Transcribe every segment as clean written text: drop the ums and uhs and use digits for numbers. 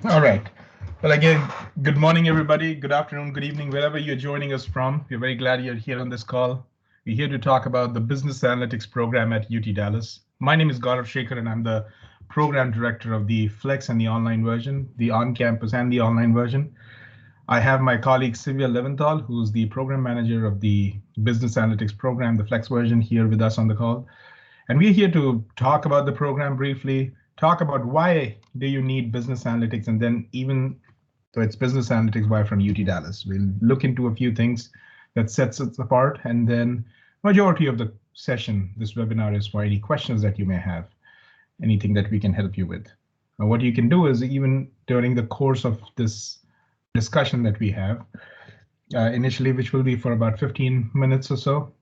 All right. Well, again, good morning, everybody. Good afternoon, good evening, wherever you're joining us from. We're very glad you're here on this call. We're here to talk about the Business Analytics program at UT Dallas. My name is Gaurav Shekhar, and I'm the program director of the Flex and the online version, the on-campus and the online version. I have my colleague Sylvia Leventhal, who's the program manager of the Business Analytics program, the Flex version, here with us on the call. And we're here to talk about the program briefly, talk about why do you need business analytics, and then even though it's business analytics, why from UT Dallas. We'll look into a few things that sets us apart, and then majority of the session, this webinar is for any questions that you may have, anything that we can help you with. What you can do is even during the course of this discussion that we have, initially, which will be for about 15 minutes or so,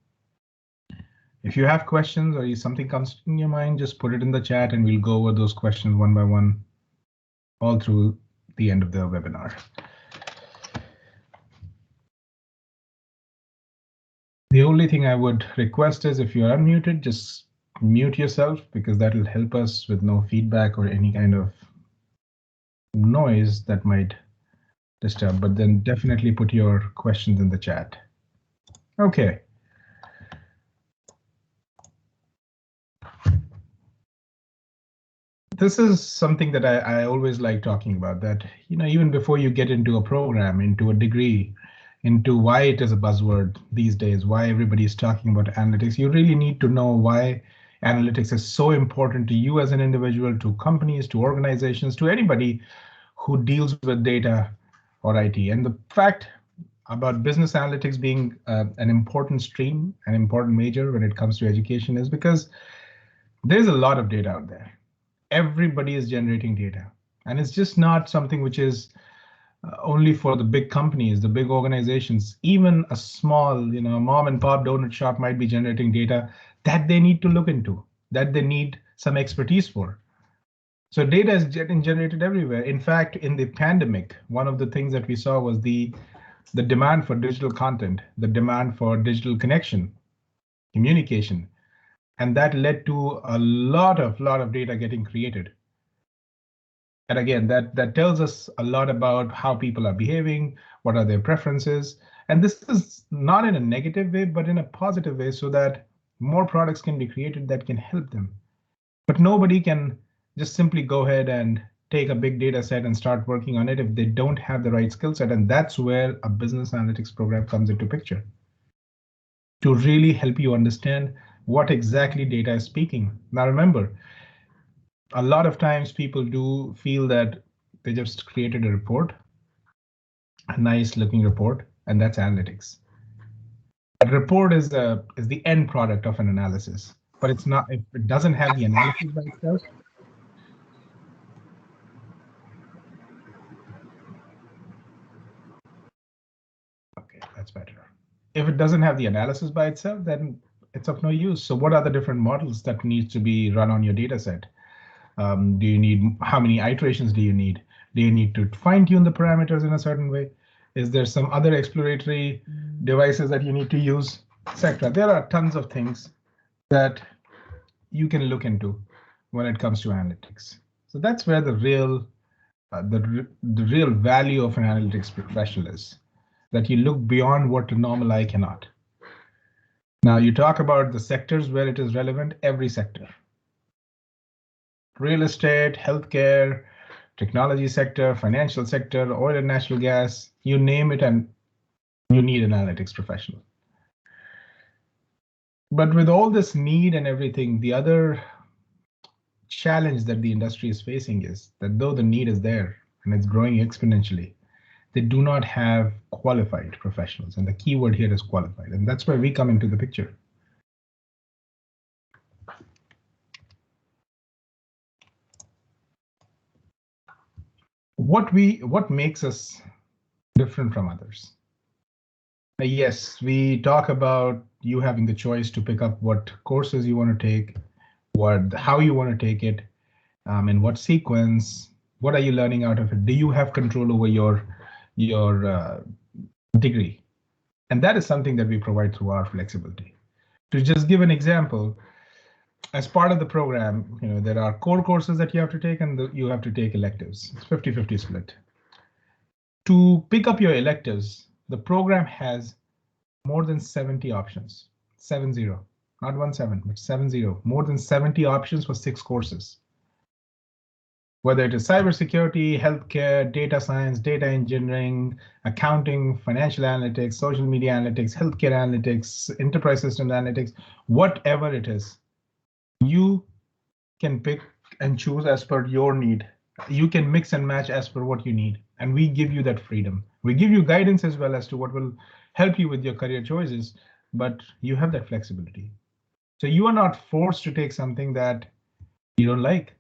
if you have questions or something comes in your mind, just put it in the chat and we'll go over those questions one by one all through the end of the webinar. The only thing I would request is if you're unmuted, just mute yourself, because that will help us with no feedback or any kind of noise that might disturb, but then definitely put your questions in the chat. Okay. This is something that I always like talking about, that, even before you get into a program, into a degree, into why it is a buzzword these days, why everybody is talking about analytics, you really need to know why analytics is so important to you as an individual, to companies, to organizations, to anybody who deals with data or IT. And the fact about business analytics being an important stream, an important major when it comes to education, is because there's a lot of data out there. Everybody is generating data, and it's just not something which is only for the big companies, the big organizations. Even a small, mom and pop donut shop might be generating data that they need to look into, that they need some expertise for. So data is getting generated everywhere. In fact, in the pandemic, one of the things that we saw was the demand for digital content, the demand for digital connection, communication. And that led to a lot of data getting created. And again, that tells us a lot about how people are behaving, what are their preferences. And this is not in a negative way, but in a positive way, so that more products can be created that can help them. But nobody can just simply go ahead and take a big data set and start working on it if they don't have the right skill set. And that's where a business analytics program comes into picture, to really help you understand what exactly data is speaking. Now remember, a lot of times people do feel that they just created a report, a nice looking report, and that's analytics. A report is the end product of an analysis, but it's not, if it doesn't have the analysis by itself. Okay, that's better. If it doesn't have the analysis by itself, then it's of no use. So what are the different models that needs to be run on your data set? Do you need, how many iterations do you need? Do you need to fine tune the parameters in a certain way? Is there some other exploratory devices that you need to use, etc.? There are tons of things that you can look into when it comes to analytics. So that's where the real value of an analytics professional is, that you look beyond what a normal eye cannot. Now you talk about the sectors where it is relevant, every sector. Real estate, healthcare, technology sector, financial sector, oil and natural gas, you name it, and you need an analytics professional. But with all this need and everything, the other challenge that the industry is facing is that though the need is there and it's growing exponentially, they do not have qualified professionals. And the key word here is qualified. And that's where we come into the picture. What makes us different from others? Yes, we talk about you having the choice to pick up what courses you want to take, how you want to take it, in what sequence, what are you learning out of it? Do you have control over your degree? And that is something that we provide through our flexibility. To just give an example, as part of the program, there are core courses that you have to take and you have to take electives. It's 50-50 split. To pick up your electives, the program has more than 70 options. 70, not 17, but 70. More than 70 options for 6 courses. Whether it is cybersecurity, healthcare, data science, data engineering, accounting, financial analytics, social media analytics, healthcare analytics, enterprise systems analytics, whatever it is, you can pick and choose as per your need. You can mix and match as per what you need. And we give you that freedom. We give you guidance as well as to what will help you with your career choices, but you have that flexibility. So you are not forced to take something that you don't like.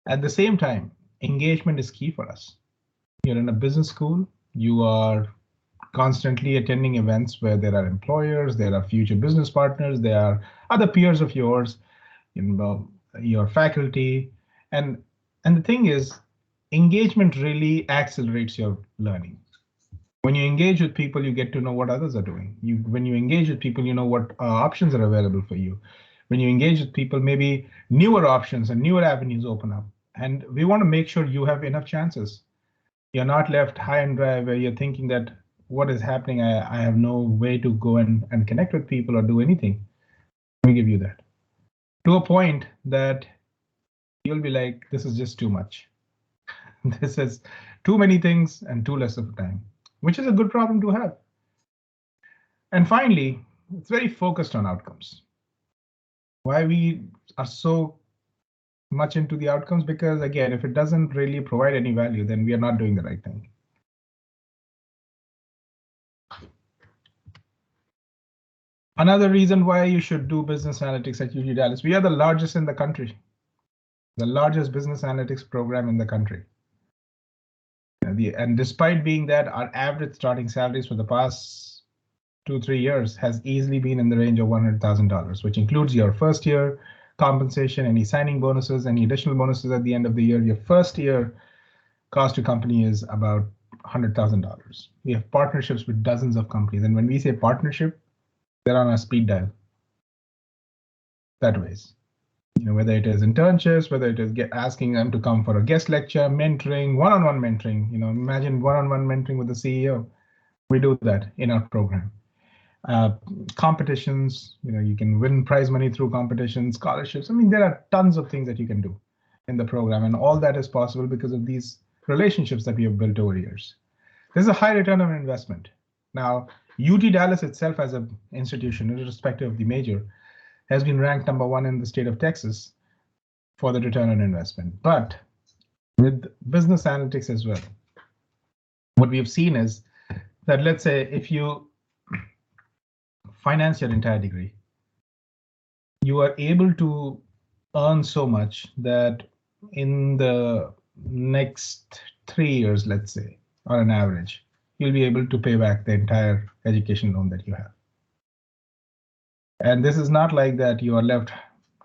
At the same time, engagement is key for us. You're in a business school, you are constantly attending events where there are employers, there are future business partners, there are other peers of yours, your faculty. And the thing is, engagement really accelerates your learning. When you engage with people, you get to know what others are doing. When you engage with people, you know what options are available for you. When you engage with people, maybe newer options and newer avenues open up. And we want to make sure you have enough chances. You're not left high and dry where you're thinking that what is happening, I have no way to go and connect with people or do anything. Let me give you that. To a point that you'll be like, this is just too much. This is too many things and too less of time, which is a good problem to have. And finally, it's very focused on outcomes. Why we are so much into the outcomes? Because again, if it doesn't really provide any value, then we are not doing the right thing. Another reason why you should do business analytics at UT Dallas, we are the largest in the country, the largest business analytics program in the country. And despite being that, our average starting salaries for the past 2-3 years has easily been in the range of $100,000, which includes your first year compensation, any signing bonuses, any additional bonuses at the end of the year. Your first year cost to company is about $100,000. We have partnerships with dozens of companies. And when we say partnership, they're on a speed dial that ways. Whether it is internships, whether it is asking them to come for a guest lecture, mentoring, one-on-one mentoring. Imagine one-on-one mentoring with the CEO. We do that in our program. Competitions, you can win prize money through competitions, scholarships. I mean, there are tons of things that you can do in the program, and all that is possible because of these relationships that we have built over years. There's a high return on investment. Now, UT Dallas itself as an institution, irrespective of the major, has been ranked #1 in the state of Texas for the return on investment. But with business analytics as well, what we have seen is that, let's say, if you finance your entire degree, you are able to earn so much that in the next 3 years, let's say, on an average, you'll be able to pay back the entire education loan that you have. And this is not like that you are left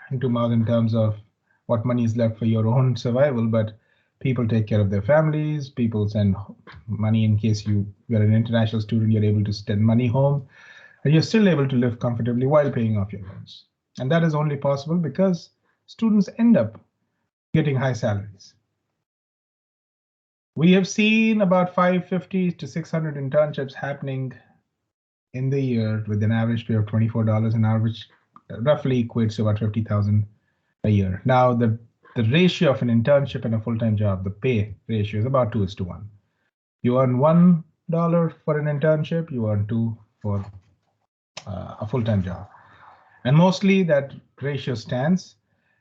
hand to mouth in terms of what money is left for your own survival, but people take care of their families, people send money in case you're an international student, you're able to send money home, and you're still able to live comfortably while paying off your loans. And that is only possible because students end up getting high salaries. We have seen about 550 to 600 internships happening in the year with an average pay of $24 an hour, which roughly equates to about $50,000 a year. Now, the ratio of an internship and a full-time job, the pay ratio is about 2:1. You earn $1 for an internship, you earn $2 for a full-time job. And mostly that ratio stands.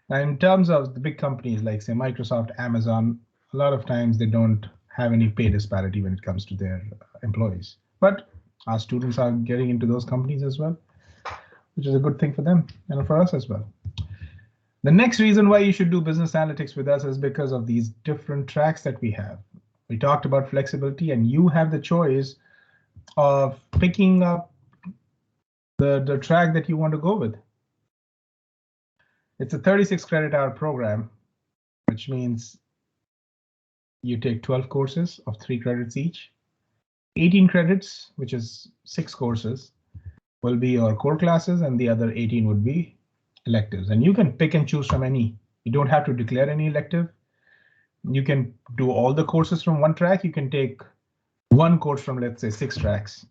Now, in terms of the big companies like, say, Microsoft, Amazon, a lot of times they don't have any pay disparity when it comes to their employees. But our students are getting into those companies as well, which is a good thing for them and for us as well. The next reason why you should do business analytics with us is because of these different tracks that we have. We talked about flexibility, and you have the choice of picking up the track that you want to go with. It's a 36 credit hour program, which means you take 12 courses of 3 credits each. 18 credits, which is 6 courses, will be your core classes, and the other 18 would be electives, and you can pick and choose from any. You don't have to declare any elective. You can do all the courses from one track. You can take one course from, let's say, 6 tracks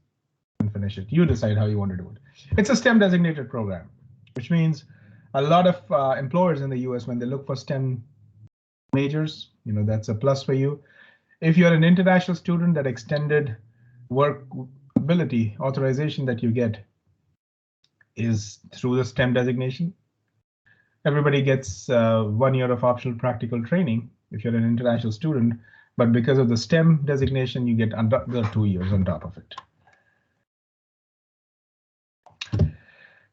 and finish it. You decide how you want to do it. It's a STEM designated program, which means a lot of employers in the US, when they look for STEM majors, that's a plus for you. If you're an international student, that extended work ability authorization that you get is through the STEM designation. Everybody gets 1 year of optional practical training if you're an international student, but because of the STEM designation, you get another 2 years on top of it.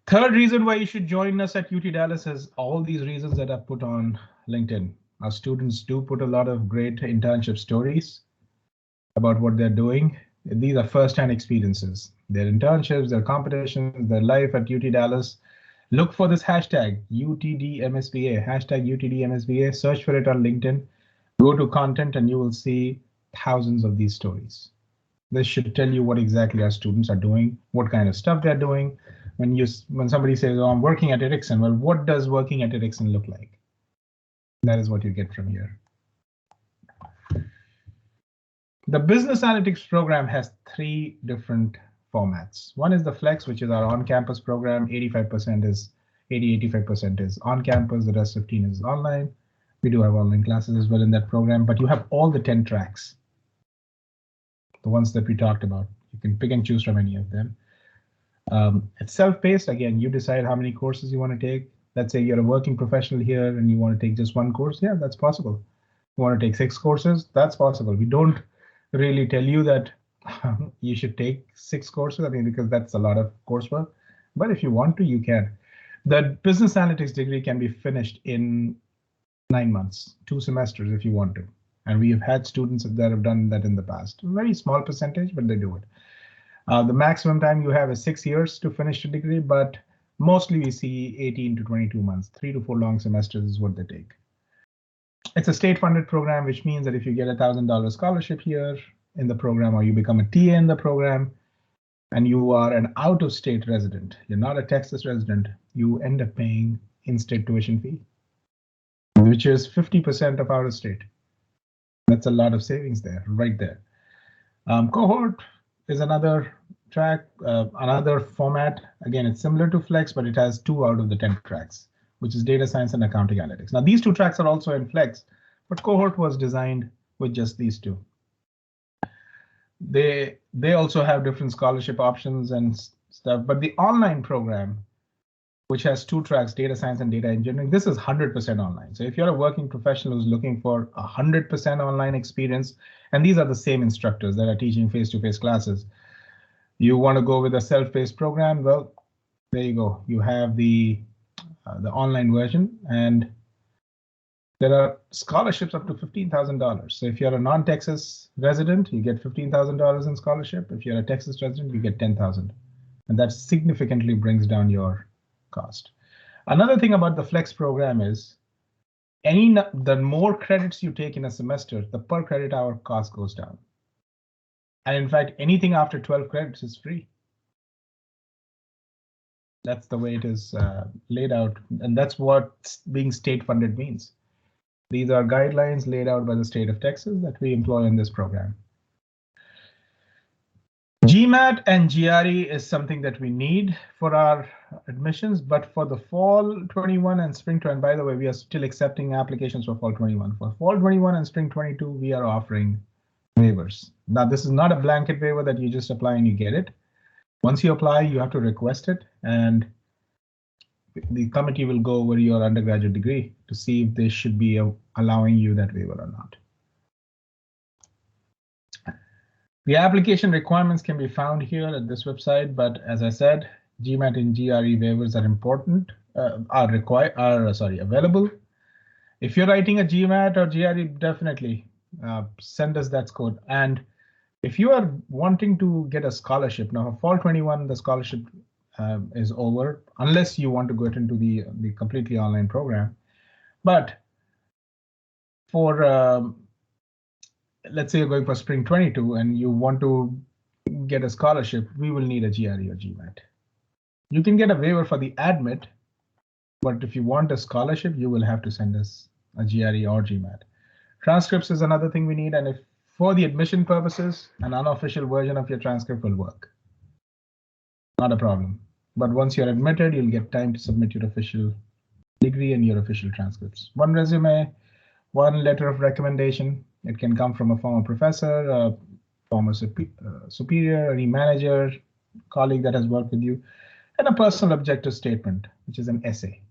Third reason why you should join us at UT Dallas is all these reasons that I've put on LinkedIn. Our students do put a lot of great internship stories about what they're doing. These are first-hand experiences. Their internships, their competitions, their life at UT Dallas. Look for this hashtag UTDMSBA, hashtag UTDMSBA, search for it on LinkedIn, go to content, and you will see thousands of these stories. This should tell you what exactly our students are doing, what kind of stuff they're doing. When somebody says, oh, I'm working at Ericsson, well, what does working at Ericsson look like? That is what you get from here. The business analytics program has 3 different formats. One is the Flex, which is our on-campus program. 85% is 85% is on campus. The rest 15 is online. We do have online classes as well in that program, but you have all the 10 tracks. The ones that we talked about. You can pick and choose from any of them. It's self-paced. Again, you decide how many courses you want to take. Let's say you're a working professional here and you want to take just 1 course. Yeah, that's possible. You want to take 6 courses? That's possible. We don't really tell you that you should take 6 courses, because that's a lot of coursework. But if you want to, you can. The business analytics degree can be finished in 9 months, 2 semesters if you want to. And we have had students that have done that in the past. A very small percentage, but they do it. The maximum time you have is 6 years to finish the degree, but mostly we see 18 to 22 months, 3 to 4 long semesters is what they take. It's a state-funded program, which means that if you get a $1,000 scholarship here in the program, or you become a TA in the program, and you are an out-of-state resident, you're not a Texas resident, you end up paying in-state tuition fee, which is 50% of out-of-state. That's a lot of savings there, right there. Cohort is another track, another format. Again, it's similar to Flex, but it has 2 out of the 10 tracks, which is data science and accounting analytics. Now, these 2 tracks are also in Flex, but Cohort was designed with just these 2. They also have different scholarship options and stuff, but the online program, which has 2 tracks, data science and data engineering, this is 100% online. So if you're a working professional who's looking for 100% online experience, and these are the same instructors that are teaching face-to-face classes, you want to go with a self-paced program, well, there you go. You have the online version, and there are scholarships up to $15,000. So if you're a non-Texas resident, you get $15,000 in scholarship. If you're a Texas resident, you get $10,000, and that significantly brings down your cost. Another thing about the Flex program is the more credits you take in a semester, the per credit hour cost goes down. And in fact, anything after 12 credits is free. That's the way it is laid out, and that's what being state funded means. These are guidelines laid out by the state of Texas that we employ in this program. GMAT and GRE is something that we need for our admissions, but for the fall 21 and spring 21, by the way, we are still accepting applications for fall 21. For fall 21 and spring 22, we are offering waivers. Now, this is not a blanket waiver that you just apply and you get it. Once you apply, you have to request it, and the committee will go over your undergraduate degree to see if they should be allowing you that waiver or not. The application requirements can be found here at this website, but as I said, GMAT and GRE waivers are important, available. If you're writing a GMAT or GRE, definitely send us that code. And if you are wanting to get a scholarship, now for fall 21, the scholarship is over, unless you want to go into the completely online program. But for let's say you're going for spring 22 and you want to get a scholarship, we will need a GRE or GMAT. You can get a waiver for the admit, But if you want a scholarship, you will have to send us a GRE or GMAT. Transcripts is another thing we need, and if for the admission purposes, an unofficial version of your transcript will work. Not a problem. But once you're admitted, you'll get time to submit your official degree and your official transcripts. One resume, one letter of recommendation. It can come from a former professor, a former superior, any manager, colleague that has worked with you, and a personal objective statement, which is an essay.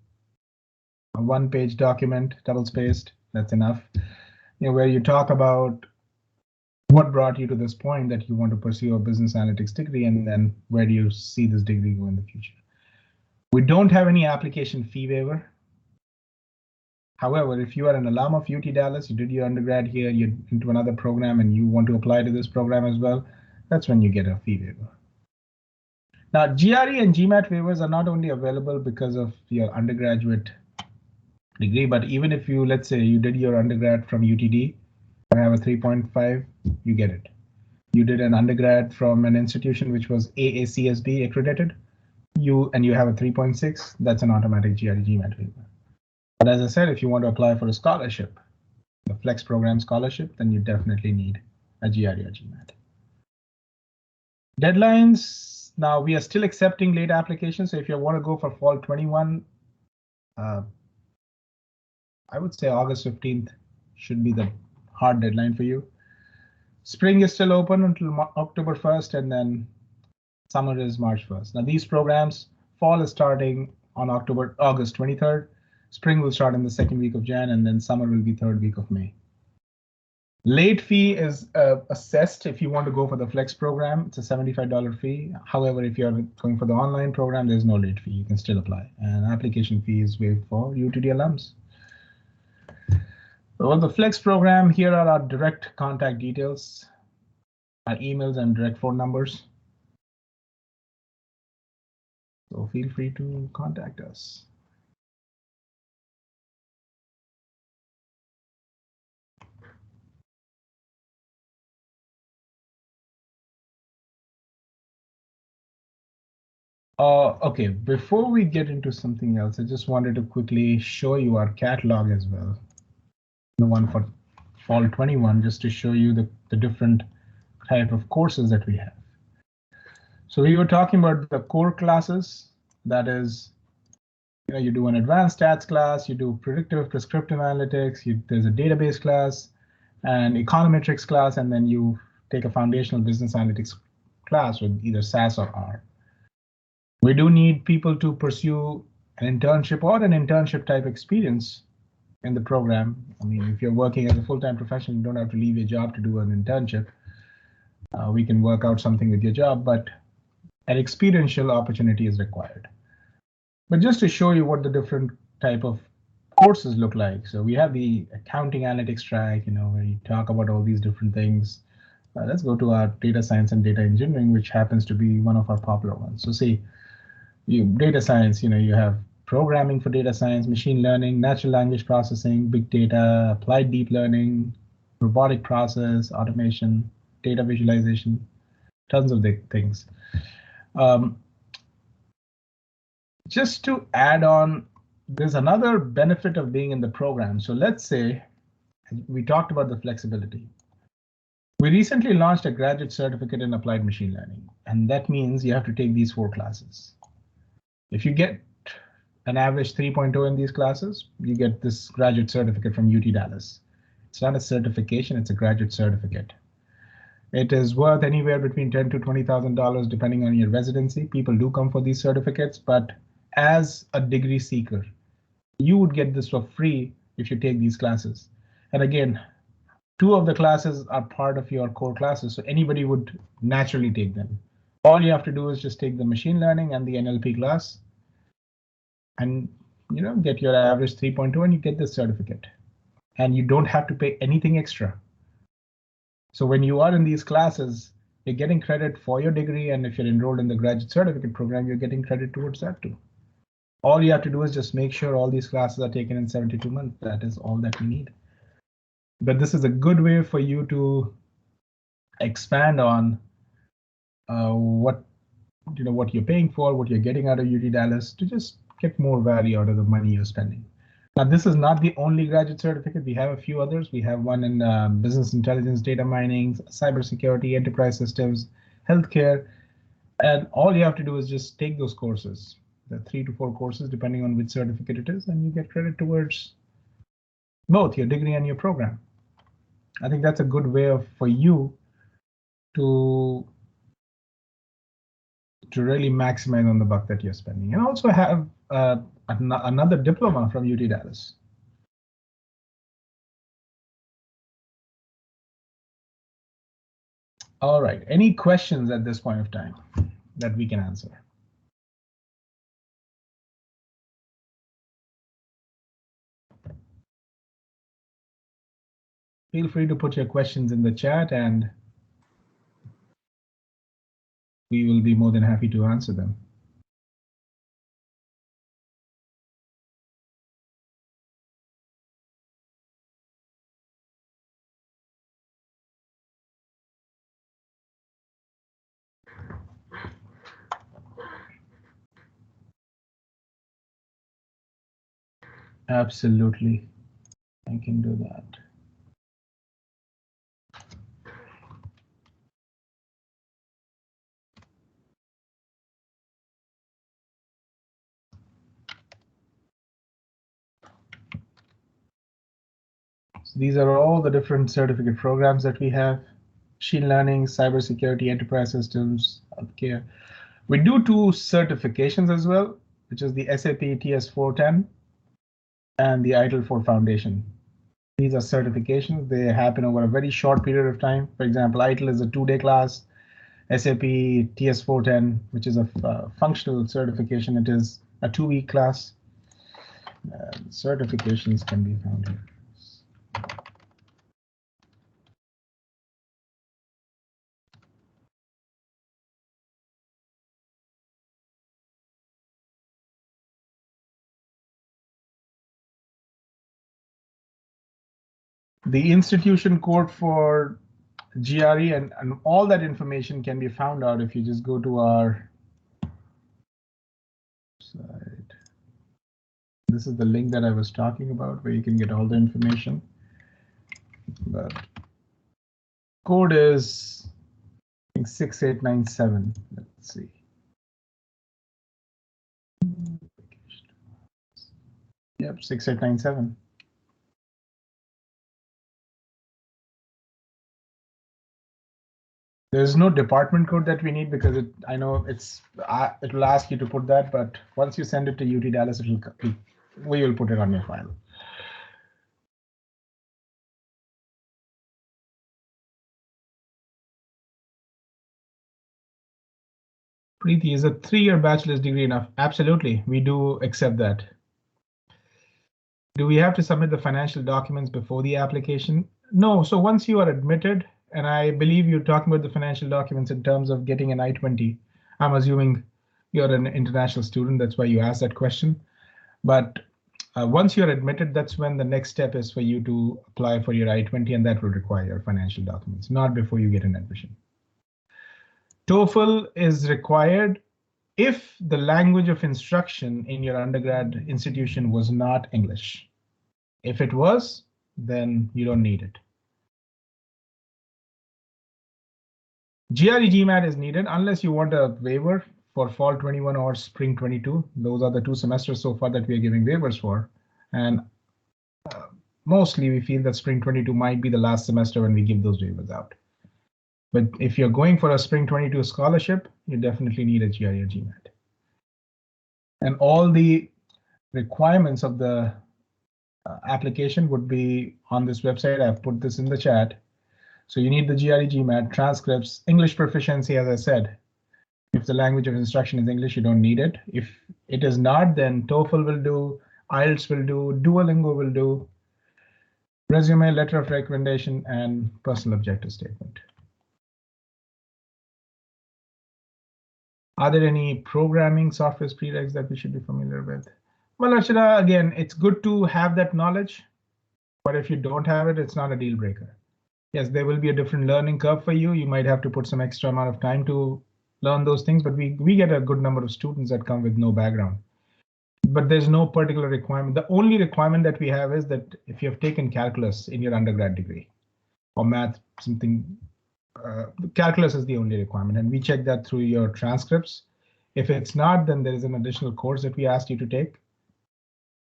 A one-page document, double-spaced, that's enough. Where you talk about what brought you to this point that you want to pursue a business analytics degree, and then where do you see this degree go in the future. We don't have any application fee waiver. However, if you are an alum of UT Dallas, you did your undergrad here, you're into another program, and you want to apply to this program as well, that's when you get a fee waiver. Now, GRE and GMAT waivers are not only available because of your undergraduate degree, but even if you, let's say you did your undergrad from UTD and have a 3.5, you get it. You did an undergrad from an institution which was AACSB accredited, you have a 3.6, that's an automatic GRE GMAT waiver. But as I said, if you want to apply for a scholarship, the Flex program scholarship, then you definitely need a GRE or GMAT. Deadlines, now we are still accepting late applications. So if you want to go for fall 21, I would say August 15th should be the hard deadline for you. Spring is still open until October 1st, and then summer is March 1st. Now these programs, fall is starting on August 23rd. Spring will start in the second week of Jan, and then summer will be third week of May. Late fee is assessed if you want to go for the Flex program. It's a $75 fee. However, if you're going for the online program, there's no late fee. You can still apply. And application fee is waived for UTD alums. So the Flex program, here are our direct contact details, our emails and direct phone numbers. So feel free to contact us. Okay, before we get into something else, I just wanted to quickly show you our catalog as well. The one for fall 21, just to show you the different type of courses that we have. So we were talking about the core classes. That is, you do an advanced stats class, you do predictive prescriptive analytics, there's a database class, and econometrics class, and then you take a foundational business analytics class with either SAS or R. We do need people to pursue an internship or an internship type experience in the program. I mean, if you're working as a full-time professional, you don't have to leave your job to do an internship. We can work out something with your job, but an experiential opportunity is required. But just to show you what the different type of courses look like. So we have the accounting analytics track, where you talk about all these different things. Let's go to our data science and data engineering, which happens to be one of our popular ones. So see, data science, you have programming for data science, machine learning, natural language processing, big data, applied deep learning, robotic process, automation, data visualization, tons of things. Just to add on, there's another benefit of being in the program. So let's say we talked about the flexibility. We recently launched a graduate certificate in applied machine learning, and that means you have to take these 4 classes. If you get an average 3.0 in these classes, you get this graduate certificate from UT Dallas. It's not a certification, it's a graduate certificate. It is worth anywhere between $10,000 to $20,000 depending on your residency. People do come for these certificates, but as a degree seeker, you would get this for free if you take these classes. And again, 2 of the classes are part of your core classes, so anybody would naturally take them. All you have to do is just take the machine learning and the NLP class and get your average 3.2 and you get this certificate. And you don't have to pay anything extra. So when you are in these classes, you're getting credit for your degree, and if you're enrolled in the graduate certificate program, you're getting credit towards that too. All you have to do is just make sure all these classes are taken in 72 months. That is all that we need. But this is a good way for you to expand on what you're paying for, what you're getting out of UT Dallas, to just get more value out of the money you're spending. Now, this is not the only graduate certificate. We have a few others. We have one in business intelligence, data mining, cybersecurity, enterprise systems, healthcare. And all you have to do is just take those courses, the 3 to 4 courses, depending on which certificate it is, and you get credit towards both your degree and your program. I think that's a good way for you to really maximize on the buck that you're spending, and also have another diploma from UT Dallas. All right, any questions at this point of time that we can answer? Feel free to put your questions in the chat and we will be more than happy to answer them. Absolutely, I can do that. So these are all the different certificate programs that we have: machine learning, cybersecurity, enterprise systems, healthcare. We do 2 certifications as well, which is the SAP TS410 and the ITIL 4 Foundation. These are certifications. They happen over a very short period of time. For example, ITIL is a 2-day class. SAP TS410, which is a functional certification, it is a 2-week class. Certifications can be found here. The institution code for GRE and all that information can be found out if you just go to our site. This is the link that I was talking about where you can get all the information. But code is, I think, 6897. Let's see. Yep, 6897. There's no department code that we need because I know it will ask you to put that, but once you send it to UT Dallas, we will put it on your file. Preeti, is a 3-year bachelor's degree enough? Absolutely, we do accept that. Do we have to submit the financial documents before the application? No, so once you are admitted, and I believe you're talking about the financial documents in terms of getting an I-20. I'm assuming you're an international student, that's why you asked that question. But once you're admitted, that's when the next step is for you to apply for your I-20, and that will require your financial documents, not before you get an admission. TOEFL is required if the language of instruction in your undergrad institution was not English. If it was, then you don't need it. GRE GMAT is needed unless you want a waiver for fall 21 or spring 22. Those are the 2 semesters so far that we are giving waivers for. And mostly we feel that spring 22 might be the last semester when we give those waivers out. But if you're going for a spring 22 scholarship, you definitely need a GRE or GMAT. And all the requirements of the application would be on this website. I've put this in the chat. So you need the GRE GMAT, transcripts, English proficiency, as I said. If the language of instruction is English, you don't need it. If it is not, then TOEFL will do, IELTS will do, Duolingo will do, resume, letter of recommendation, and personal objective statement. Are there any programming software prereqs that we should be familiar with? Well, Archana, again, it's good to have that knowledge, but if you don't have it, it's not a deal breaker. Yes, there will be a different learning curve for you. You might have to put some extra amount of time to learn those things, but we get a good number of students that come with no background. but there's no particular requirement. The only requirement that we have is that if you have taken calculus in your undergrad degree or math, something, calculus is the only requirement, and we check that through your transcripts. If it's not, then there is an additional course that we asked you to take,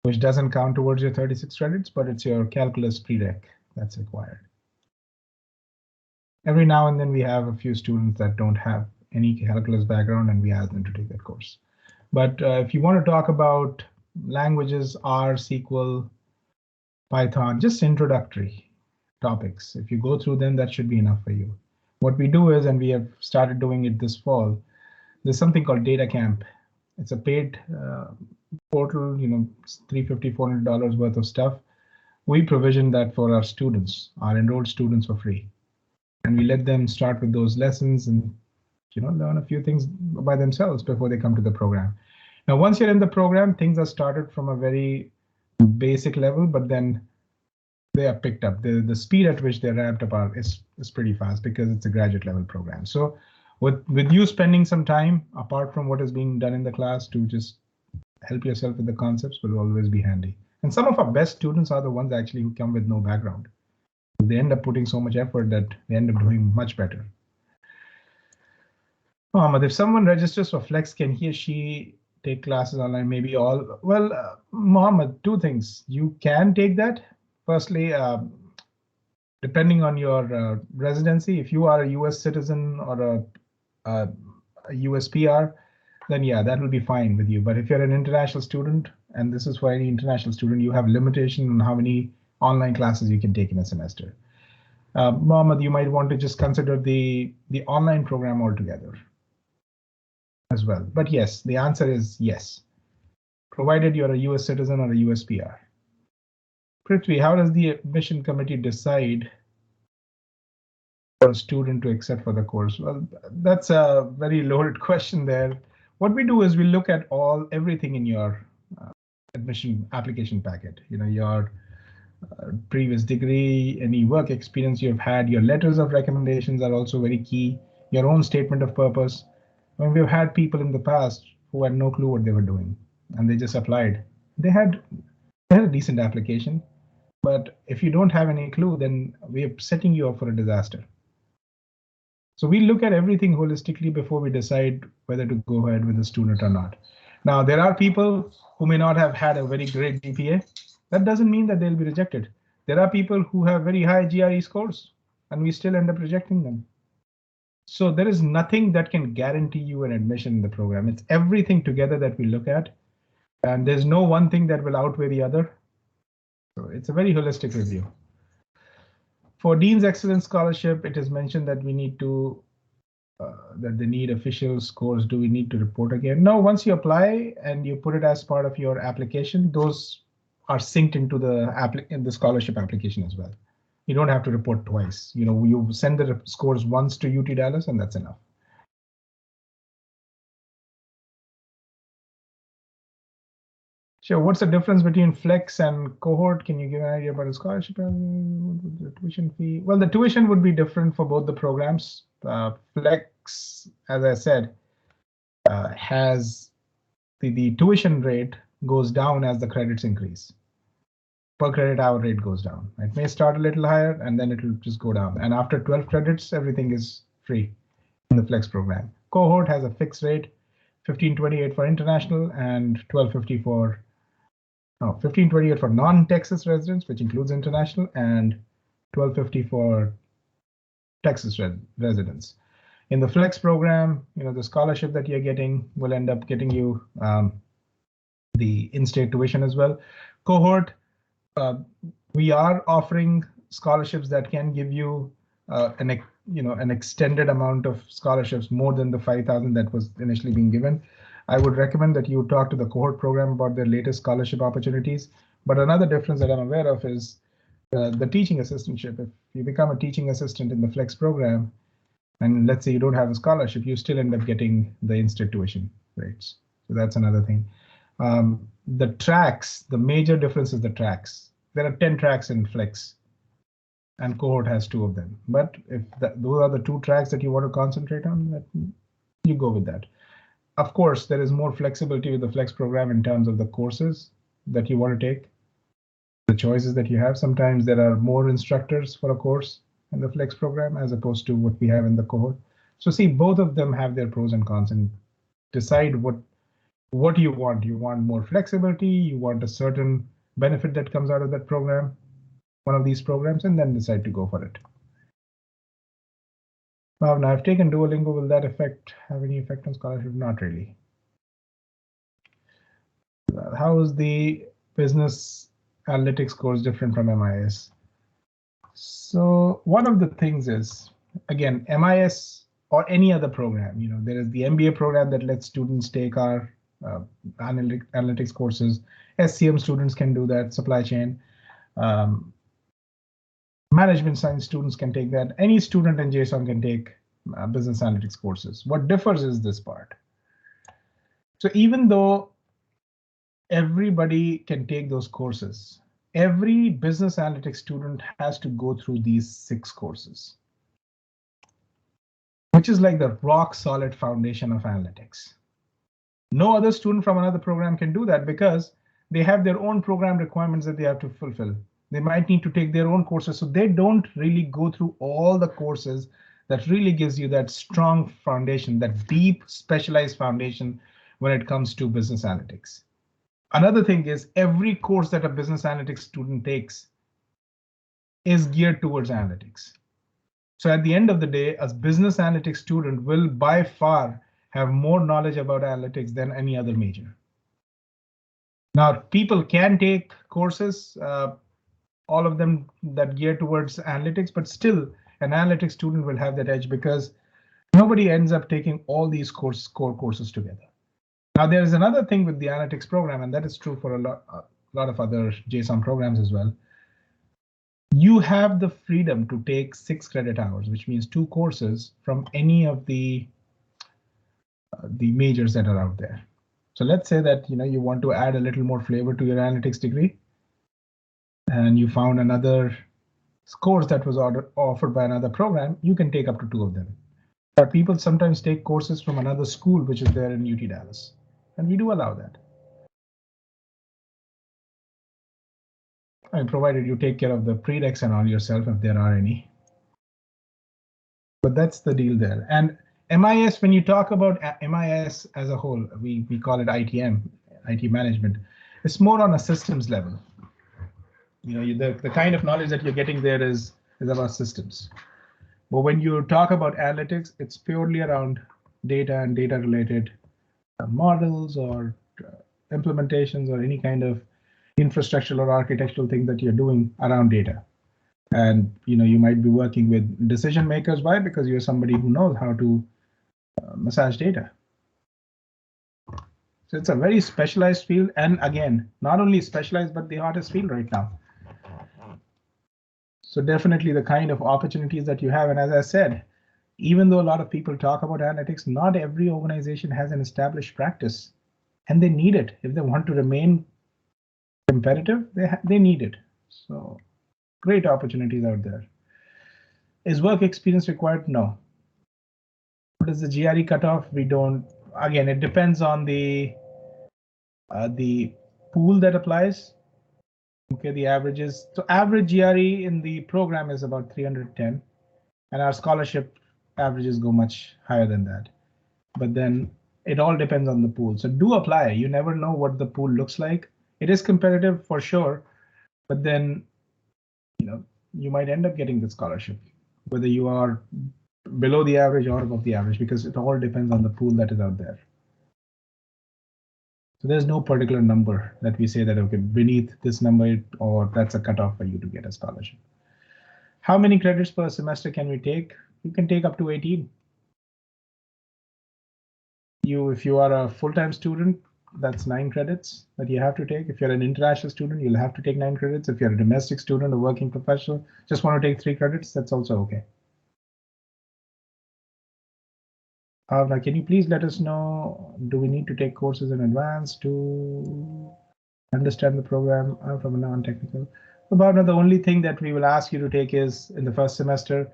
which doesn't count towards your 36 credits, but it's your calculus prereq that's required. Every now and then we have a few students that don't have any calculus background, and we ask them to take that course. But if you want to talk about languages, R, SQL, Python, just introductory topics, if you go through them, that should be enough for you. What we do is, and we have started doing it this fall, there's something called Data Camp. It's a paid portal, $350, $400 worth of stuff. We provision that for our students, our enrolled students, for free. And we let them start with those lessons and learn a few things by themselves before they come to the program. Now, once you're in the program, things are started from a very basic level, but then they are picked up. The speed at which they're ramped up is pretty fast because it's a graduate level program. So with you spending some time apart from what is being done in the class to just help yourself with the concepts will always be handy. And some of our best students are the ones actually who come with no background. They end up putting so much effort that they end up doing much better. Mohammed, if someone registers for Flex, can he or she take classes online? Maybe all. Well, Mohammed, two things. You can take that. Firstly, depending on your residency, if you are a US citizen or a US PR, then yeah, that will be fine with you. But if you're an international student, and this is for any international student, you have limitation on how many online classes you can take in a semester. Mohammed, you might want to just consider the online program altogether as well. But yes, the answer is yes, provided you're a US citizen or a US PR. Prithvi, how does the admission committee decide for a student to accept for the course? Well, that's a very loaded question there. What we do is we look at everything in your admission application packet. Your previous degree, any work experience you've had, your letters of recommendations are also very key, your own statement of purpose. We've had people in the past who had no clue what they were doing, and they just applied. They had a decent application, but if you don't have any clue, then we're setting you up for a disaster. So we look at everything holistically before we decide whether to go ahead with a student or not. Now, there are people who may not have had a very great GPA. That doesn't mean that they'll be rejected. There are people who have very high GRE scores, and we still end up rejecting them. So there is nothing that can guarantee you an admission in the program. It's everything together that we look at, and there's no one thing that will outweigh the other. So it's a very holistic review. For Dean's Excellence Scholarship, it is mentioned that we need to that they need official scores. Do we need to report again? No, once you apply and you put it as part of your application, those are synced into the scholarship application as well. You don't have to report twice. You send the scores once to UT Dallas, and that's enough. Sure. What's the difference between Flex and cohort? Can you give an idea about the scholarship and the tuition fee? Well, the tuition would be different for both the programs. Flex, as I said, has the tuition rate goes down as the credits increase. Per credit hour rate goes down. It may start a little higher and then it will just go down. And after 12 credits, everything is free in the Flex program. Cohort has a fixed rate, $15.28 for international and $15.28 for non-Texas residents, which includes international, and $12.50 for Texas residents. In the Flex program, the scholarship that you're getting will end up getting you the in-state tuition as well. Cohort, we are offering scholarships that can give you an extended amount of scholarships, more than the 5,000 that was initially being given. I would recommend that you talk to the cohort program about their latest scholarship opportunities. But another difference that I'm aware of is the teaching assistantship. If you become a teaching assistant in the Flex program, and let's say you don't have a scholarship, you still end up getting the in-state tuition rates. So that's another thing. The tracks, the major difference is the tracks. There are 10 tracks in Flex, and cohort has 2 of them. But if those are the 2 tracks that you want to concentrate on, you go with that. Of course, there is more flexibility with the flex program in terms of the courses that you want to take, the choices that you have. Sometimes there are more instructors for a course in the flex program as opposed to what we have in the cohort. So see, both of them have their pros and cons, and decide what you want. You want more flexibility, you want a certain benefit that comes out of that program, one of these programs, and then decide to go for it. Now I've taken Duolingo. Will that have any effect on scholarship? Not really. How is the business analytics course different from MIS? So one of the things is, again, MIS or any other program, there is the MBA program that lets students take our analytics courses. SCM students can do that, supply chain. Management science students can take that. Any student in JSON can take business analytics courses. What differs is this part. So even though everybody can take those courses, every business analytics student has to go through these 6 courses, which is like the rock solid foundation of analytics. No other student from another program can do that because they have their own program requirements that they have to fulfill. They might need to take their own courses, so they don't really go through all the courses that really gives you that strong foundation, that deep specialized foundation when it comes to business analytics. Another thing is every course that a business analytics student takes is geared towards analytics. So at the end of the day, a business analytics student will by far have more knowledge about analytics than any other major. Now, people can take courses, all of them that gear towards analytics, but still an analytics student will have that edge because nobody ends up taking all these core courses together. Now, there is another thing with the analytics program, and that is true for a lot of other JSON programs as well. You have the freedom to take 6 credit hours, which means 2 courses from any of the majors that are out there. So let's say that you want to add a little more flavor to your analytics degree, and you found another course that was offered by another program. You can take up to 2 of them. But people sometimes take courses from another school which is there in UT Dallas, and we do allow that. And provided you take care of the prereqs and all yourself if there are any. But that's the deal there. And MIS, when you talk about MIS as a whole, we call it ITM, IT management. It's more on a systems level. The kind of knowledge that you're getting there is about systems. But when you talk about analytics, it's purely around data and data related models or implementations or any kind of infrastructural or architectural thing that you're doing around data. And you might be working with decision makers. Why? Because you're somebody who knows how to massage data. So it's a very specialized field, and again, not only specialized but the hottest field right now. So definitely the kind of opportunities that you have. And as I said, even though a lot of people talk about analytics, not every organization has an established practice, and they need it. If they want to remain competitive, they need it. So great opportunities out there. Is work experience required? No. What is the GRE cutoff? We don't. Again, it depends on the pool that applies. Okay, the averages. So average GRE in the program is about 310, and our scholarship averages go much higher than that. But then it all depends on the pool. So do apply. You never know what the pool looks like. It is competitive for sure, but then you might end up getting the scholarship, whether you are below the average or above the average, because it all depends on the pool that is out there. So there's no particular number that we say that, okay, beneath this number, or that's a cutoff for you to get a scholarship. How many credits per semester can we take? You can take up to 18. If you are a full-time student, that's 9 credits that you have to take. If you're an international student, you'll have to take 9 credits. If you're a domestic student, a working professional, just want to take 3 credits, that's also okay. Now, can you please let us know, do we need to take courses in advance to understand the program from a non-technical? About the only thing that we will ask you to take is in the first semester,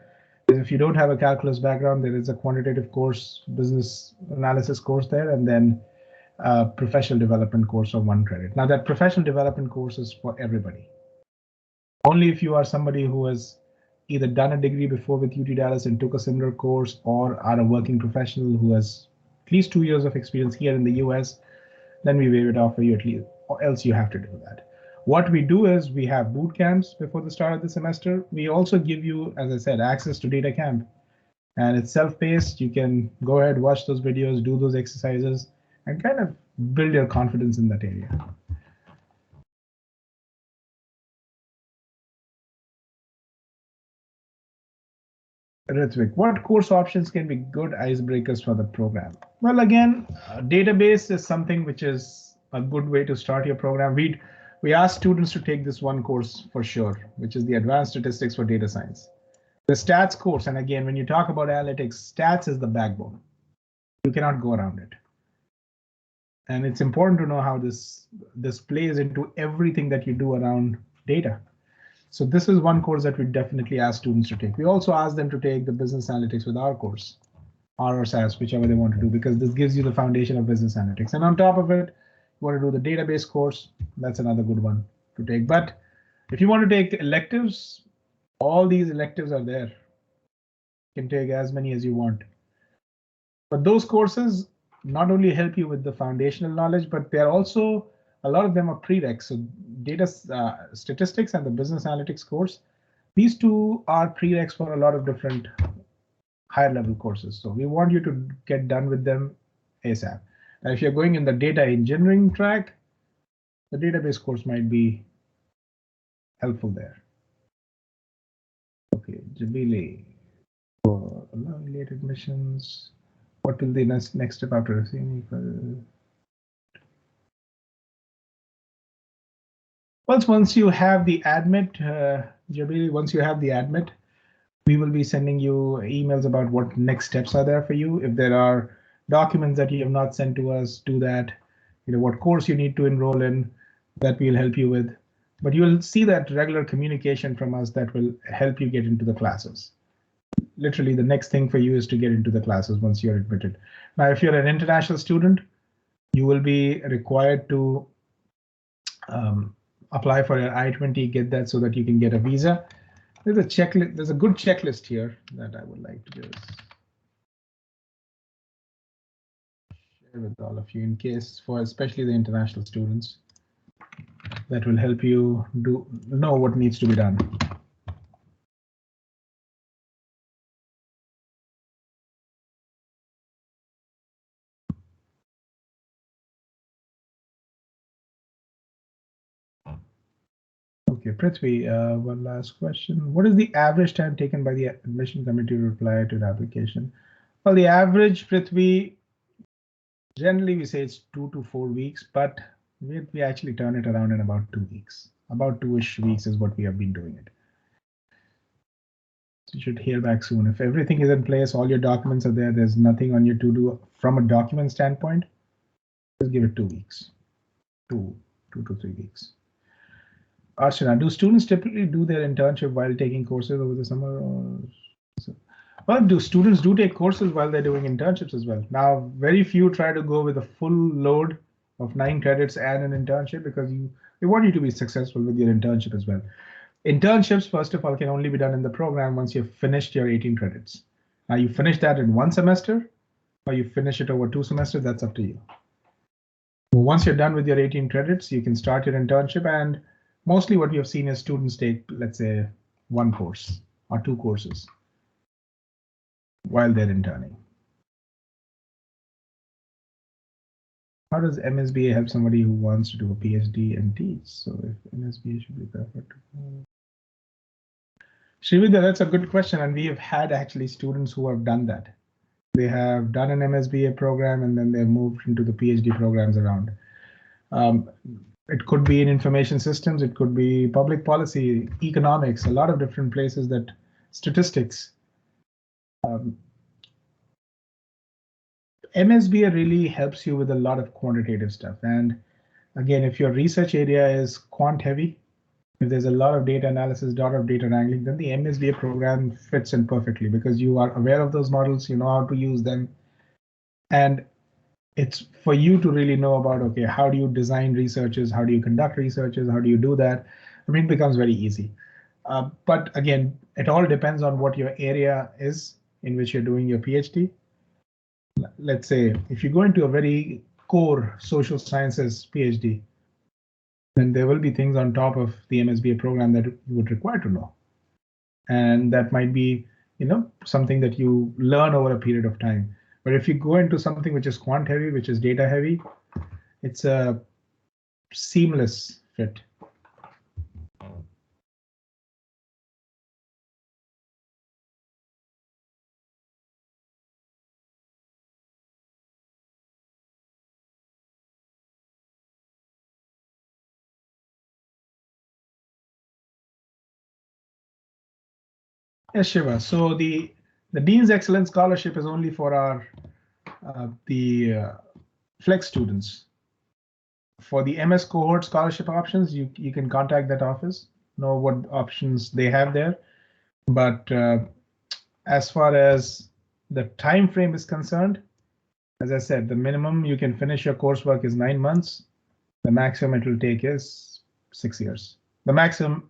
If you don't have a calculus background, there is a quantitative course, business analysis course there, and then a professional development course of 1 credit. Now that professional development course is for everybody. Only if you are somebody who has either done a degree before with UT Dallas and took a similar course, or are a working professional who has at least 2 years of experience here in the US, then we waive it off for you at least, or else you have to do that. What we do is we have boot camps before the start of the semester. We also give you, as I said, access to data camp, and it's self-paced. You can go ahead, watch those videos, do those exercises, and kind of build your confidence in that area. Ritvik, what course options can be good icebreakers for the program? Well, again, database is something which is a good way to start your program. We ask students to take this one course for sure, which is the Advanced Statistics for Data Science. The stats course, and again, when you talk about analytics, stats is the backbone. You cannot go around it. And it's important to know how this plays into everything that you do around data. So this is one course that we definitely ask students to take. We also ask them to take the business analytics with our course, or SAS, whichever they want to do, because this gives you the foundation of business analytics. And on top of it, you want to do the database course, that's another good one to take. But if you want to take electives, all these electives are there. You can take as many as you want. But those courses not only help you with the foundational knowledge, but they're also, a lot of them are prereqs. So data statistics and the business analytics course, these two are prereqs for a lot of different higher level courses. So we want you to get done with them ASAP. Now, if you're going in the data engineering track, the database course might be helpful there. Okay, Jabili, for late admissions, what will the next step after receiving? Once you have the admit, Jabili, once you have the admit, we will be sending you emails about what next steps are there for you. If there are documents that you have not sent to us, do that. You know, what course you need to enroll in, that we'll help you with. But you'll see that regular communication from us that will help you get into the classes. Literally, the next thing for you is to get into the classes once you're admitted. Now, if you're an international student, you will be required to apply for an I-20, get that so that you can get a visa. There's a checklist. There's a good checklist here that I would like to just share with all of you, in case for especially the international students, that will help you know what needs to be done. Okay, Prithvi, one last question. What is the average time taken by the admission committee to reply to the application? Well, the average, Prithvi, generally we say it's 2 to 4 weeks, but we actually turn it around in about 2 weeks. About 2-ish weeks is what we have been doing it. So you should hear back soon. If everything is in place, all your documents are there, there's nothing on your to-do from a document standpoint, just give it 2 weeks, 2 to 3 weeks. Archana, do students typically do their internship while taking courses over the summer? Well, students do take courses while they're doing internships as well. Now, very few try to go with a full load of 9 credits and an internship, because we want you to be successful with your internship as well. Internships, first of all, can only be done in the program once you've finished your 18 credits. Now, you finish that in 1 semester, or you finish it over 2 semesters, that's up to you. Once you're done with your 18 credits, you can start your internship, and mostly what we have seen is students take, let's say, 1 course or 2 courses while they're interning. How does MSBA help somebody who wants to do a PhD and teach? So if MSBA should be preferred to. Srividya, that's a good question, and we have had actually students who have done that. They have done an MSBA program and then they've moved into the PhD programs around. It could be in information systems, it could be public policy, economics, a lot of different places, that statistics. MSBA really helps you with a lot of quantitative stuff. And again, if your research area is quant heavy, If there's a lot of data analysis, lot of data wrangling, then the MSBA program fits in perfectly because you are aware of those models, you know how to use them. And it's for you to really know about, okay, how do you design researches? How do you conduct researches? How do you do that? I mean, it becomes very easy. But again, it all depends on what your area is in which you're doing your PhD. Let's say if you go into a very core social sciences PhD, then there will be things on top of the MSBA program that you would require to know. And that might be, something that you learn over a period of time. But if you go into something which is quant heavy, which is data heavy, it's a seamless fit. Yes, Shiva. So the Dean's Excellence Scholarship is only for our the flex students. For the MS cohort scholarship options, you can contact that office, know what options they have there. But as far as the time frame is concerned, as I said, the minimum you can finish your coursework is 9 months. The maximum it will take is 6 years. The maximum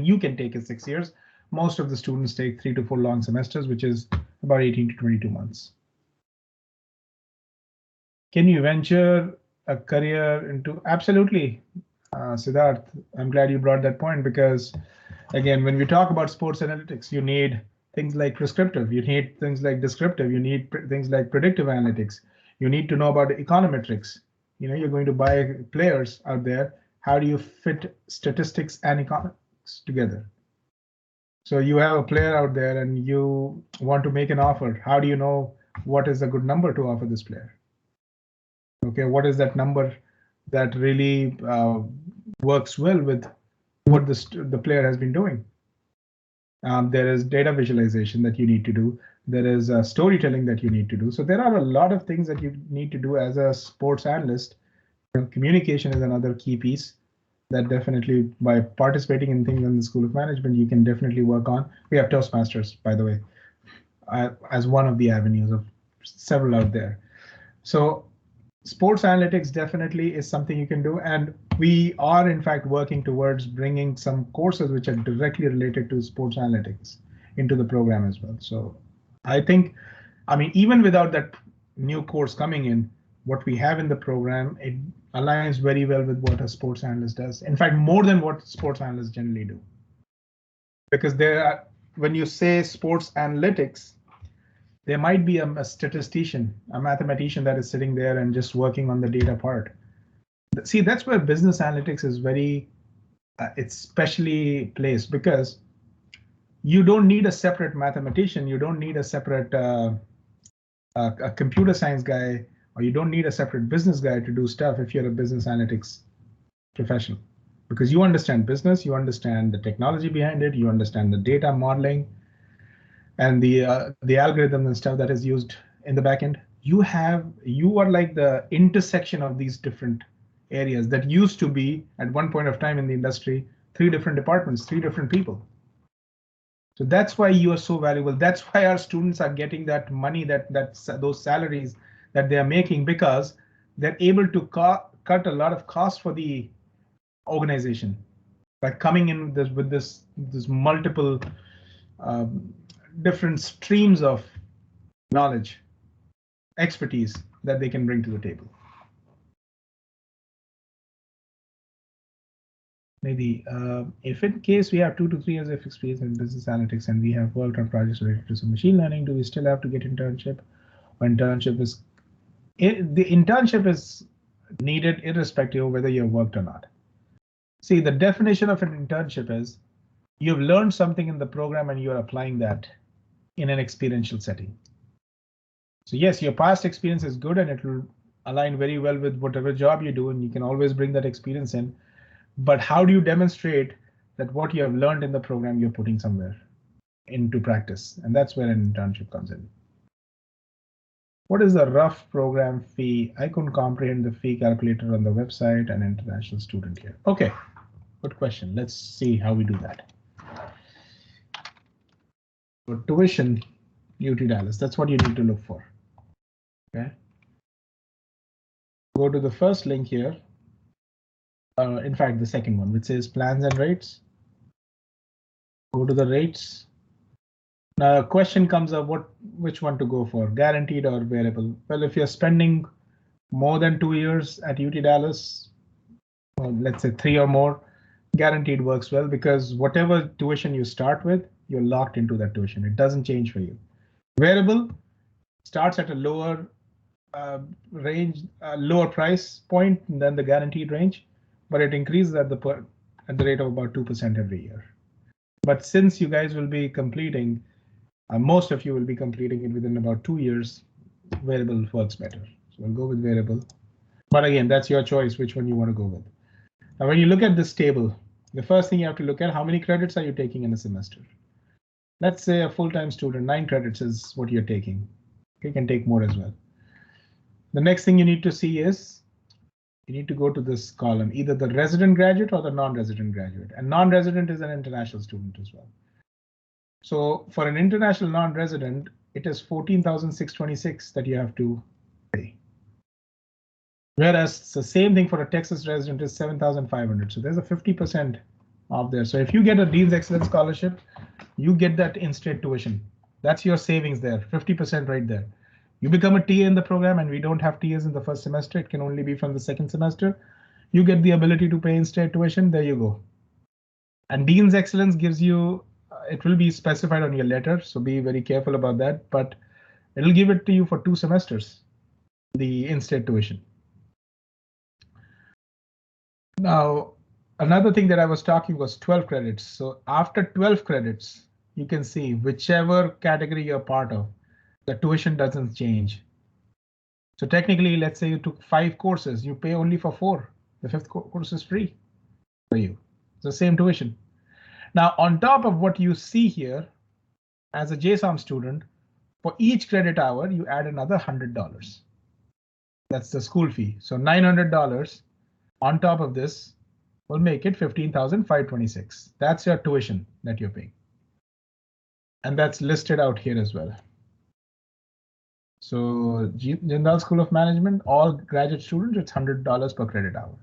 you can take is 6 years. Most of the students take 3 to 4 long semesters, which is about 18 to 22 months. Can you venture a career into? Absolutely, Siddharth. I'm glad you brought that point because, again, when we talk about sports analytics, you need things like prescriptive, you need things like descriptive, you need things like predictive analytics. You need to know about econometrics. You're going to buy players out there. How do you fit statistics and economics together? So you have a player out there and you want to make an offer. How do you know what is a good number to offer this player? Okay, what is that number that really works well with what the player has been doing? There is data visualization that you need to do. There is storytelling that you need to do. So there are a lot of things that you need to do as a sports analyst. Communication is another key piece that definitely, by participating in things in the School of Management, you can definitely work on. We have Toastmasters, by the way, as one of the avenues of several out there. So sports analytics definitely is something you can do. And we are, in fact, working towards bringing some courses which are directly related to sports analytics into the program as well. So I think, even without that new course coming in, what we have in the program, it aligns very well with what a sports analyst does. In fact, more than what sports analysts generally do. Because when you say sports analytics, there might be a statistician, a mathematician that is sitting there and just working on the data part. See, that's where business analytics is it's specially placed because you don't need a separate mathematician, you don't need a separate a computer science guy, or you don't need a separate business guy to do stuff if you're a business analytics professional. Because you understand business, you understand the technology behind it, you understand the data modeling, and the algorithm and stuff that is used in the backend. You are like the intersection of these different areas that used to be at one point of time in the industry 3 different departments, 3 different people. So that's why you are so valuable. That's why our students are getting that money, those salaries that they are making, because they're able to cut a lot of costs for the organization by coming in with this multiple different streams of knowledge, expertise that they can bring to the table. Maybe if in case we have 2 to 3 years of experience in business analytics and we have worked on projects related to some machine learning, do we still have to get internship? Or the internship is needed irrespective of whether you've worked or not. See, the definition of an internship is you've learned something in the program and you're applying that in an experiential setting. So yes, your past experience is good and it will align very well with whatever job you do, and you can always bring that experience in. But how do you demonstrate that what you have learned in the program you're putting somewhere into practice? And that's where an internship comes in. What is the rough program fee? I couldn't comprehend the fee calculator on the website and international student here. Okay, Good question. Let's see how we do that. So tuition, UT Dallas, that's what you need to look for. Okay. Go to the first link here. In fact, the second one, which says plans and rates. Go to the rates. Now a question comes up, which one to go for, guaranteed or variable? Well, if you're spending more than 2 years at UT Dallas, or let's say 3 or more, guaranteed works well because whatever tuition you start with, you're locked into that tuition. It doesn't change for you. Variable starts at a lower range, lower price point than the guaranteed range, but it increases at the rate of about 2% every year. But since you guys will be completing, most of you will be completing it within about 2 years, variable works better. So we'll go with variable. But again, that's your choice, which one you want to go with. Now, when you look at this table, the first thing you have to look at, how many credits are you taking in a semester? Let's say a full-time student, 9 credits is what you're taking. You can take more as well. The next thing you need to see is you need to go to this column, either the resident graduate or the non-resident graduate. And non-resident is an international student as well. So for an international non-resident, it is $14,626 that you have to pay. Whereas the same thing for a Texas resident is $7,500. So there's a 50% off there. So if you get a Dean's Excellence Scholarship, you get that in-state tuition. That's your savings there, 50% right there. You become a TA in the program and we don't have TAs in the first semester. It can only be from the second semester. You get the ability to pay in-state tuition. There you go. And Dean's Excellence gives you, it will be specified on your letter. So be very careful about that, but it'll give it to you for 2 semesters, the in-state tuition. Now, another thing that I was talking was 12 credits. So after 12 credits, you can see whichever category you're part of, the tuition doesn't change. So technically, let's say you took 5 courses, you pay only for 4. The 5th course is free for you. It's the same tuition. Now, on top of what you see here, as a JSOM student, for each credit hour, you add another $100. That's the school fee. So $900 on top of this will make it $15,526. That's your tuition that you're paying. And that's listed out here as well. So Jindal School of Management, all graduate students, it's $100 per credit hour.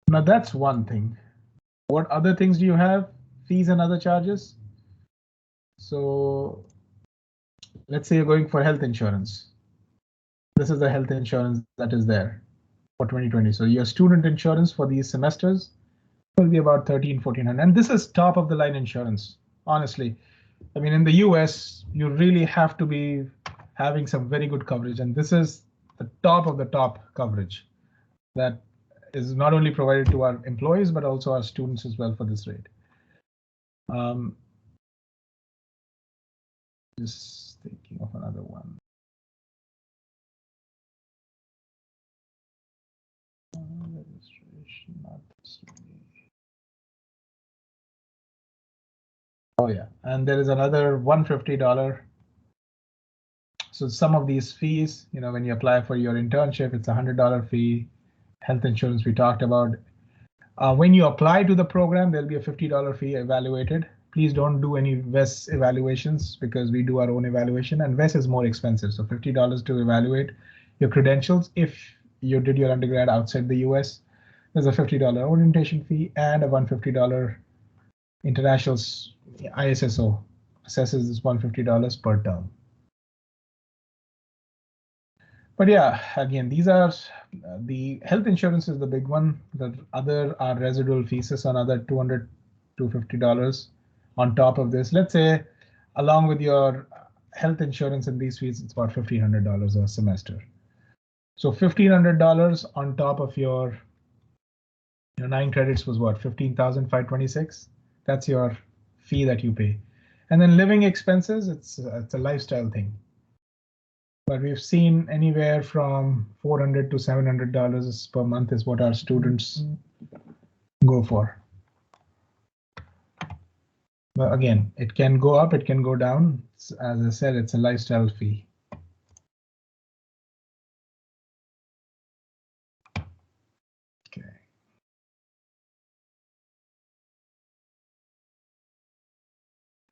Now that's one thing. What other things do you have? Fees and other charges. So let's say you're going for health insurance. This is the health insurance that is there for 2020. So your student insurance for these semesters will be about $1,300-1,400. And this is top of the line insurance. Honestly, I mean, in the US, you really have to be having some very good coverage. And this is the top of the top coverage that is not only provided to our employees, but also our students as well for this rate. Just thinking of another one. Registration, not this way. Oh yeah, and there is another $150. So some of these fees, you know, when you apply for your internship, it's a $100 fee. Health insurance we talked about. When you apply to the program, there'll be a $50 fee evaluated. Please don't do any VES evaluations because we do our own evaluation and VES is more expensive. So $50 to evaluate your credentials. If you did your undergrad outside the US, there's a $50 orientation fee and a $150 international ISSO assesses this $150 per term. But yeah, again, these are the health insurance is the big one. The other are residual fees on other $200 to $50 on top of this. Let's say along with your health insurance and these fees, it's about $1,500 a semester. So $1,500 on top of your 9 credits was what, $15,526? That's your fee that you pay. And then living expenses, it's a lifestyle thing. But we've seen anywhere from $400 to $700 per month is what our students go for. But again, it can go up, it can go down. As I said, it's a lifestyle fee.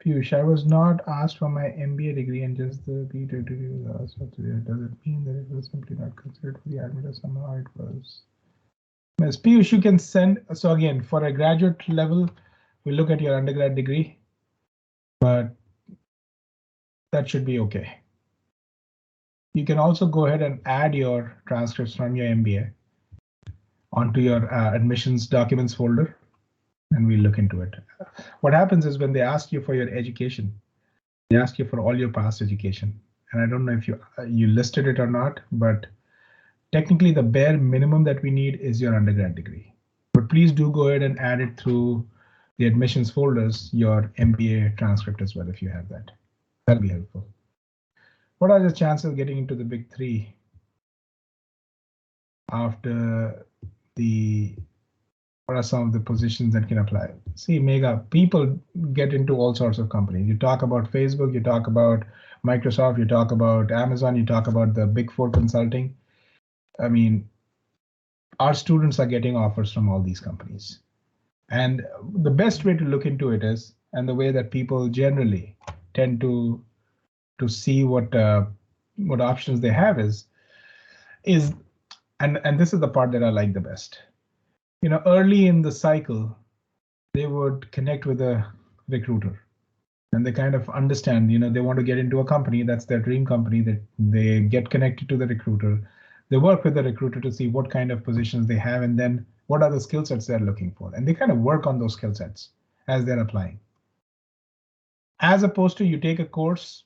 Piyush, I was not asked for my MBA degree and just the B.Tech degree was asked for today. Does it mean that it was simply not considered for the admit or somehow it was? Ms. Piyush, you can send, so again, for a graduate level, we look at your undergrad degree, but that should be okay. You can also go ahead and add your transcripts from your MBA onto your admissions documents folder, and we'll look into it. What happens is when they ask you for your education, they ask you for all your past education. And I don't know if you listed it or not, but technically the bare minimum that we need is your undergrad degree. But please do go ahead and add it through the admissions folders, your MBA transcript as well, if you have that. That'll be helpful. What are the chances of getting into the big three after the, what are some of the positions that can apply? See, Mega, people get into all sorts of companies. You talk about Facebook, you talk about Microsoft, you talk about Amazon, you talk about the big four consulting. I mean, our students are getting offers from all these companies. And the best way to look into it is, and the way that people generally tend to see what options they have is, and this is the part that I like the best. You know, early in the cycle, they would connect with a recruiter, and they kind of understand, you know, they want to get into a company, that's their dream company, that they get connected to the recruiter. They work with the recruiter to see what kind of positions they have, and then what are the skill sets they're looking for. And they kind of work on those skill sets as they're applying. As opposed to you take a course,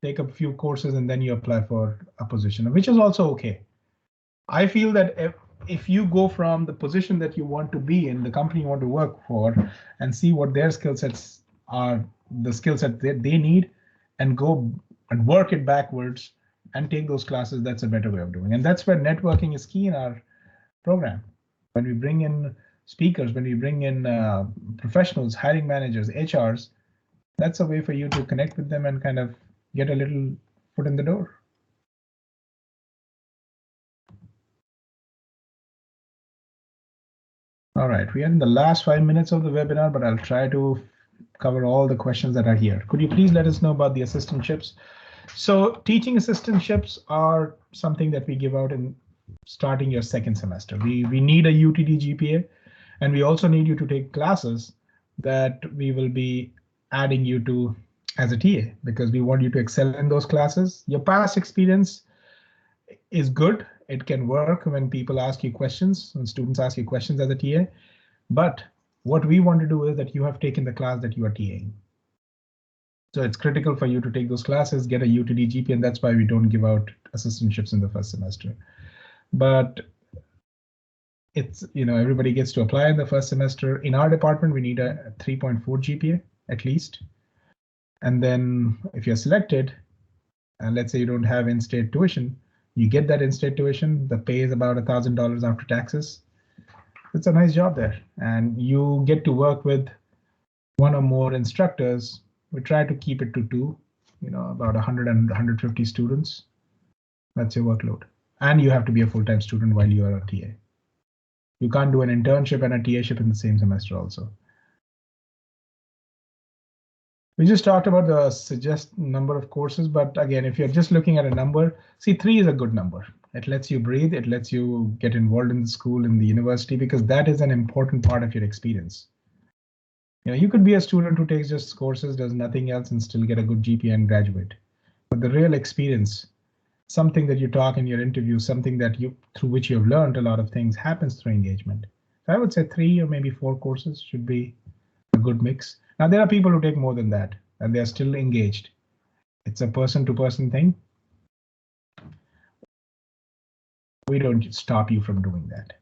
take a few courses, and then you apply for a position, which is also okay. I feel that if you go from the position that you want to be in, the company you want to work for, and see what their skill sets are, the skill set that they need, and go and work it backwards and take those classes, that's a better way of doing. And that's where networking is key in our program. When we bring in speakers, when we bring in professionals, hiring managers, HRs, that's a way for you to connect with them and kind of get a little foot in the door. All right, we are in the last 5 minutes of the webinar, but I'll try to cover all the questions that are here. Could you please let us know about the assistantships? So teaching assistantships are something that we give out in starting your second semester. We need a UTD GPA, and we also need you to take classes that we will be adding you to as a TA, because we want you to excel in those classes. Your past experience is good. It can work when people ask you questions, when students ask you questions as a TA. But what we want to do is that you have taken the class that you are TAing. So it's critical for you to take those classes, get a UTD GPA, and that's why we don't give out assistantships in the first semester. But it's, you know, everybody gets to apply in the first semester. In our department, we need a 3.4 GPA at least. And then if you're selected, and let's say you don't have in-state tuition, you get that in-state tuition. The pay is about $1,000 after taxes. It's a nice job there, and you get to work with one or more instructors. We try to keep it to two, you know, about 100 and 150 students. That's your workload. And you have to be a full-time student while you are a TA. You can't do an internship and a TA-ship in the same semester also. We just talked about the suggest number of courses, but again, if you're just looking at a number, see, 3 is a good number. It lets you breathe. It lets you get involved in the school, in the university, because that is an important part of your experience. You know, you could be a student who takes just courses, does nothing else, and still get a good GPA and graduate. But the real experience, something that you talk in your interview, something that you, through which you have learned a lot of things, happens through engagement. So I would say 3 or maybe 4 courses should be a good mix. Now, there are people who take more than that, and they're still engaged. It's a person-to-person thing. We don't stop you from doing that.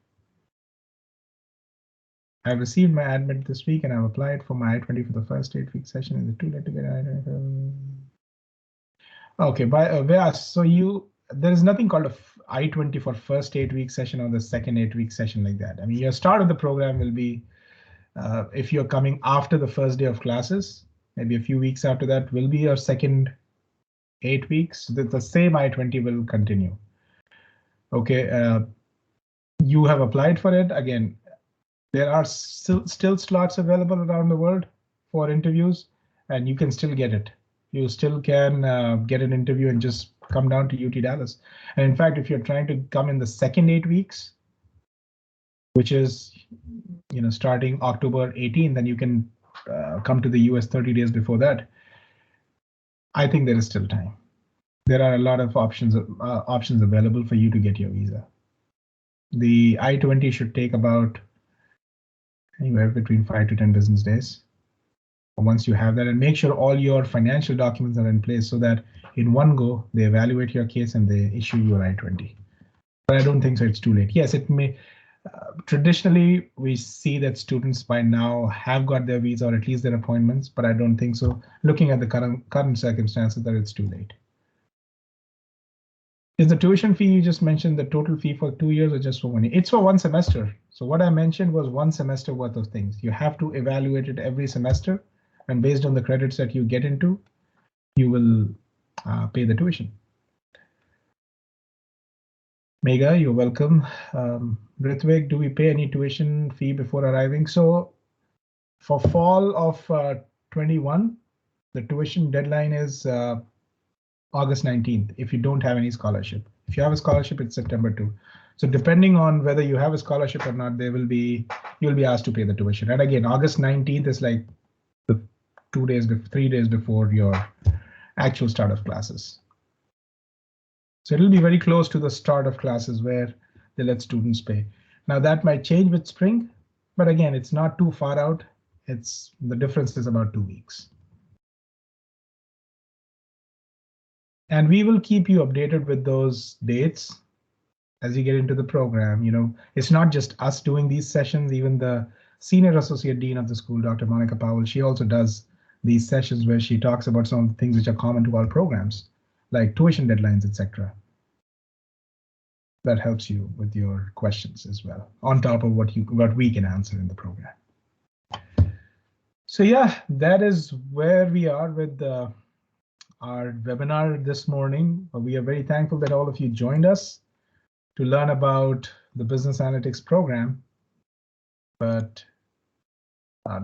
I've received my admit this week, and I've applied for my I-20 for the first 8-week session. Is it too late to get I-20? Okay, so there is nothing called a I-20 for first 8-week session or the second 8-week session like that. I mean, your start of the program will be, if you're coming after the first day of classes, maybe a few weeks after that will be your second 8 weeks. The same I-20 will continue. Okay, you have applied for it. Again, there are still slots available around the world for interviews. and you can still get it. You still can get an interview and just come down to UT Dallas. And in fact, if you're trying to come in the second 8 weeks, which is starting October 18th, then you can come to the US 30 days before that. I think there is still time. There are a lot of options available for you to get your visa. The I-20 should take about anywhere between 5 to 10 business days. Once you have that, and make sure all your financial documents are in place so that in one go they evaluate your case and they issue your I-20. But I don't think so. It's too late. Yes, it may. Traditionally, we see that students by now have got their visa or at least their appointments, but I don't think so. Looking at the current circumstances, that it's too late. Is the tuition fee you just mentioned the total fee for 2 years or just for 1 year? It's for one semester. So what I mentioned was one semester worth of things. You have to evaluate it every semester, and based on the credits that you get into, you will pay the tuition. Mega, you're welcome. Ritvik, do we pay any tuition fee before arriving? So for fall of 21, the tuition deadline is August 19th if you don't have any scholarship. If you have a scholarship, it's September 2. So depending on whether you have a scholarship or not, you'll be asked to pay the tuition. And again, August 19th is like the 3 days before your actual start of classes. So it'll be very close to the start of classes where they let students pay. Now that might change with spring, but again, it's not too far out. The difference is about 2 weeks. And we will keep you updated with those dates as you get into the program. It's not just us doing these sessions, even the Senior Associate Dean of the school, Dr. Monica Powell, she also does these sessions where she talks about some of the things which are common to all programs, like tuition deadlines, etc. That helps you with your questions as well, on top of what we can answer in the program. So yeah, that is where we are with our webinar this morning. We are very thankful that all of you joined us to learn about the business analytics program. But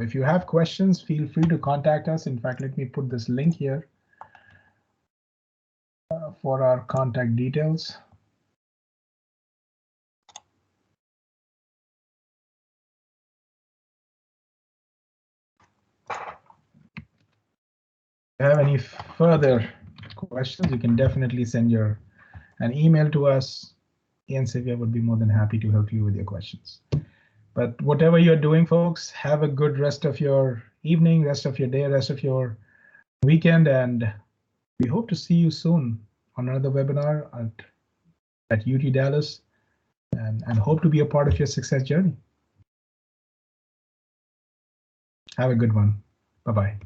if you have questions, feel free to contact us. In fact, let me put this link here for our contact details. If you have any further questions, you can definitely send an email to us. And Sylvia would be more than happy to help you with your questions. But whatever you're doing, folks, have a good rest of your evening, rest of your day, rest of your weekend, and we hope to see you soon on another webinar at UT Dallas, and hope to be a part of your success journey. Have a good one. Bye-bye.